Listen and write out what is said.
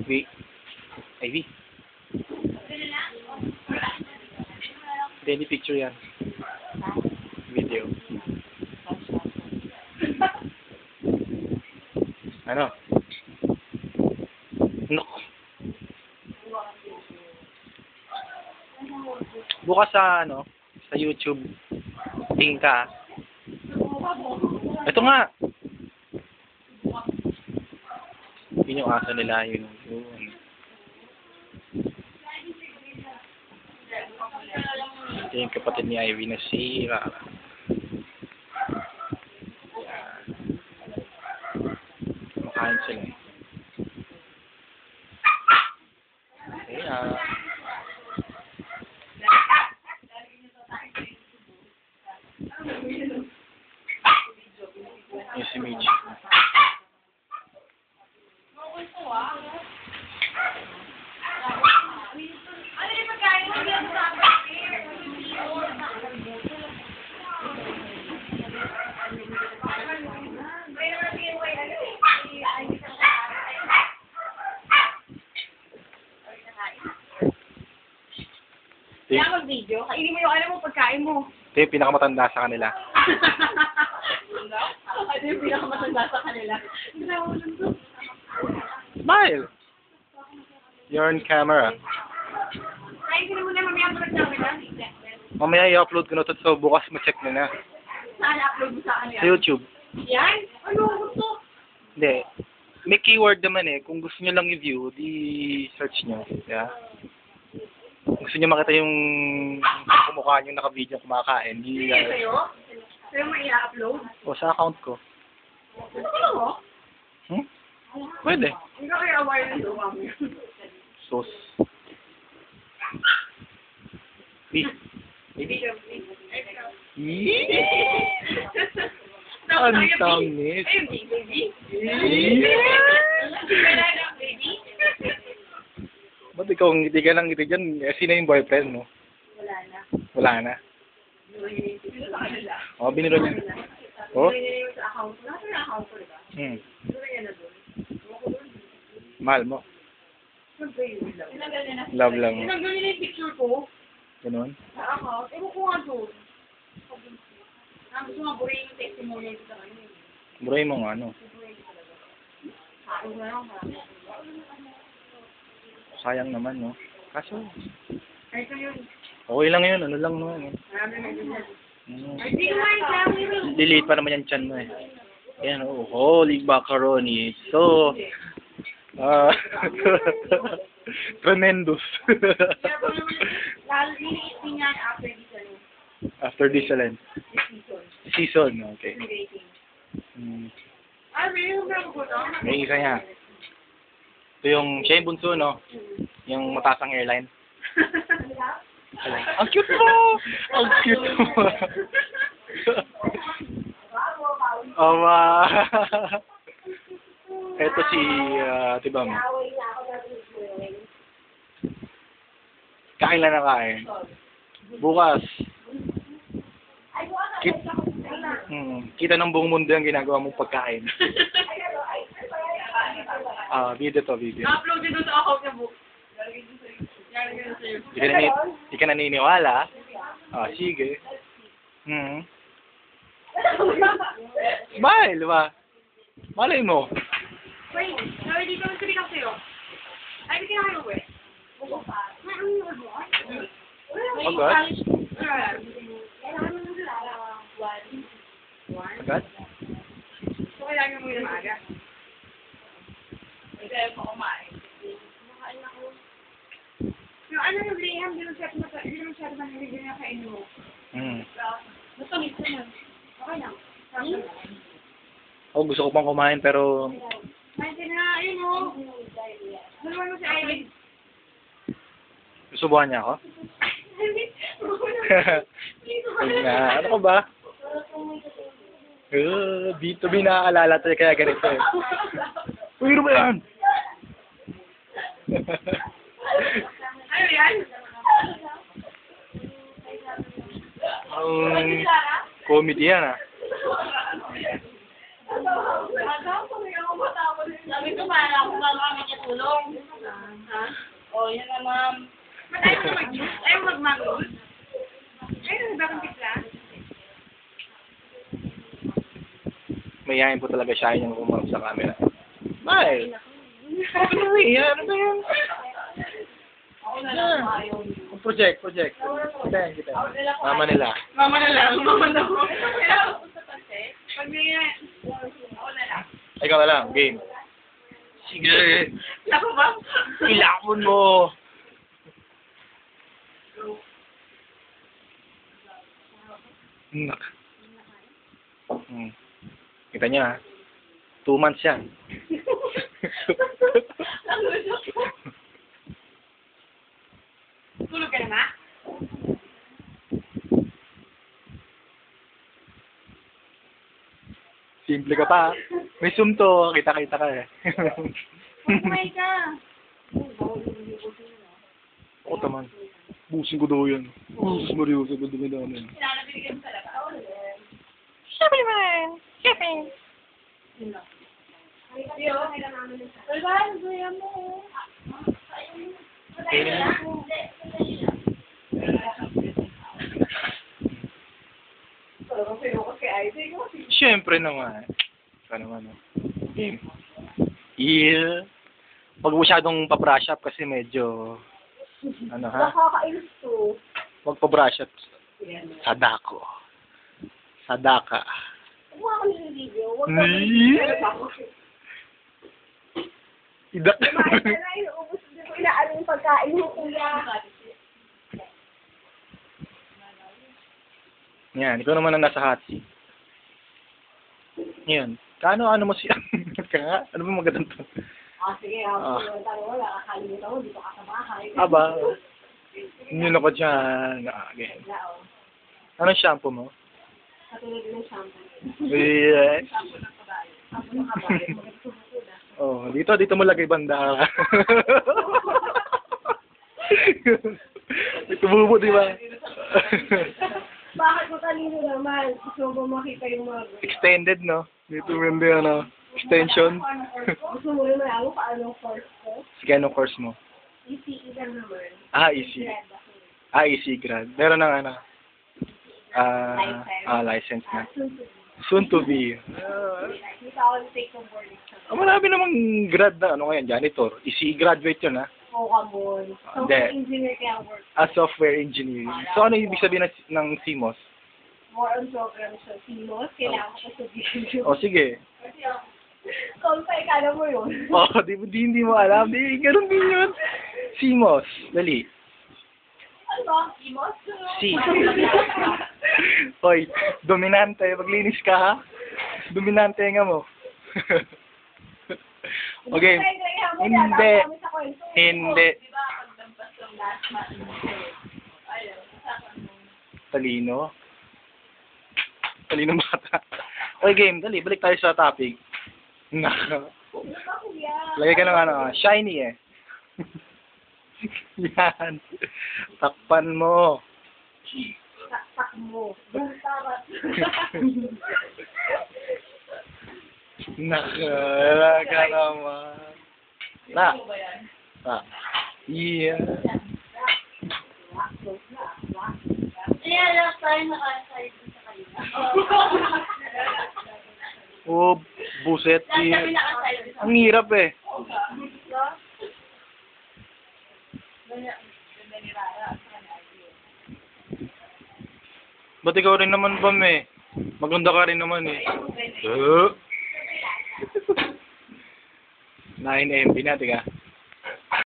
V. Ivy. Hindi picture yan. Video. Ano? No. Bukas sa sa YouTube. Tingin ka. Ito nga. Yun yung aso nila, yun. Ito yung kapatid ni Ivy na si Rara. Makain sila eh. Yung si Mitch. Kaya mag-video, kainin mo yung alam mo pagkain mo. Ito yung pinakamatanda sa kanila. Ito yung pinakamatanda sa kanila. Smile! You're on camera. Kain ka na muna, mamaya mo nagsabi na. Mamaya i-upload ko na ito, so bukas ma-check nyo na. Saan upload mo sa ano yan? Sa YouTube. Yan? Ano gusto? Hindi. May keyword naman eh. Kung gusto nyo lang i-view, di-search nyo. Yeah. Gusto nyo makita yung kumukha nyo naka-video kumakain. Hindi sa'yo? Sa'yo mo i-upload? O, sa account ko. Ano mo? Pwede. Hindi ka kaya aware ng luwa mo yun. Sos. Beef. Baby. Ang tamis. Ayun, baby. Baby. Ba't ikaw ngiti ka lang ngiti dyan? Sino yung boyfriend mo? Wala na. Wala na. Binilo sa kanila. O, biniro niya. O? Binilo yung sa account ko. Nasa yung account ko, diba? Binilo niya na doon. Mahal mo. Siyempre yun lang. Tinanggal niya na. Love lang mo. Tinanggal niya yung picture ko. Ganun? Sa account. Ewan ko nga doon. Gusto nga burin yung testimonial ko sa kanya. Buray mo nga, ano? Burin ko talaga. Ako na lang. Sayang naman, no? Kaso, Ay, ito yun. okay lang yun. Ano lang naman, no? Marami na yun. Mm. Hindi ko nga yung Liliit pa naman yung chan mo, eh. Ayan, oh. Holy macaroni. So, tremendous. Lalo niliit din yan after this ano. After this, alin? This season. Season, okay. Rating. Mm. Ah, really? Huwag ko ito. May isa niya. Ito yung, siya yung bunso, no? Yung matasang airline. Ang cute mo! Ang cute mo! Awa! Ito si, diba mo? Kain lang na kain. Bukas. Kita ng buong mundo yung ginagawa mong pagkain. Video to, video. Na-upload din doon sa account niya, book. Di ka naniniwala? Sige. Smile, ba? Malay mo. Wait, dito ang sabi ka sa'yo. Ay, hindi ka na kayo, we. Agad? Agad? So, kailangan mo yung maaga. Kaya mo kumain. Nakain ako. Yung ano yung Liam, hindi mo siya mahilig na kainin mo. Basta mix naman. Okay lang. Gusto ko pang kumain pero Kain ka na, ayun mo. Naluwan mo si Ivy. susubukan niya ako. Ano ko ba? Dito binaalala tayo kaya ganito eh. Uy, ano ba yan? Ano yan? Ang comedy yan ah. ma'am kami katulong. Ha? O, yan na ma'am. Ayaw mo mag-juice? Ayaw mo mag-mango? Ayaw mo ba kang tipla? Mayayain po talaga siya yung umarap sa camera. Bye! Ano ba yan? Ano ba yan? Ako na lang ayaw. Project. Kita. Mama nila. Mama na lang. Mama na ako. Kailangan ko sa pansit. Pag may ako na lang. Ikaw na lang, game. Sige. Ako ba? Ilapon mo. Nak. Kita niyo ha. 2 months yan. Tulog ka na ma? Simple ka pa. May zoom to. Kita-kita ka eh. Kumain ka. Ako taman. Busin ko daw yan. Busin mo rin. Sabi dami-dami. Pinanabigyan mo talaga. Siyempre man. Siyempre. Ayaw, kailangan namin sa... Wala, nagaya mo. Siyempre naman. Ikaw naman. Game. Yeah. Huwag masyadong pa-brush up kasi medyo... Ano ha? Nakakainis to. Huwag pa-brush up. Sadako. Sadaka. Kung ako nililigo, huwag ka Idak. kumain ka na, inuubos hindi ko inaano yung pagkain mo, kuya. Yan, ikaw naman ang nasa hot seat. Yan. Ano mo si... ka nga? Ano ba magandang to? Sige, ako wala, kakalimutan mo, dito ka sa bahay. Aba. Yun ako dyan. Again. Anong shampoo mo? Katulad ng shampoo. Yes. Shampoo ng kabayo, magagsubuko na. Oh, dito mo lagay banda. Ito bubo, di ba? Bakit matalino naman? Gusto mo makita yung mga... Extended, no? Dito mo ano, extension. Gusto mo yung malago paanong course ko? Sige, anong course mo? ECE lang naman. EC. EC grad. Meron ng ano? License na. Soon to be. Dito ako take ng board exam. Marami namang grad na, ano ngayon, janitor. EC graduate yun, ha? Oo ka mo. Software engineer kaya ang work. Software engineering. So, ano ibig sabihin ng CMOS? More on program siya. CMOS, kailangan ko sa video. O, sige. Kung pa ikala mo yun. Hindi mo alam. Ganun din yun. CMOS. Dali. Ano ba? CMOS? C. Hoy, dominante. Maglinis ka, ha? Dominante nga mo. Okay. Hindi. Talino. Talino bata. Okay, game. Dali, balik tayo sa topic. Lagay ka ng ano, shiny eh. Yan. Takpan mo. Takpak mo. Buntarat. Nakalaga naman. Yeah. Kaya lang tayo nakasay sa kanila. Oh, buset. Kami nakasay sa Ang hirap eh. Ba't ikaw rin naman ba, me? Maganda ka rin naman eh. 9 MB na, tiga.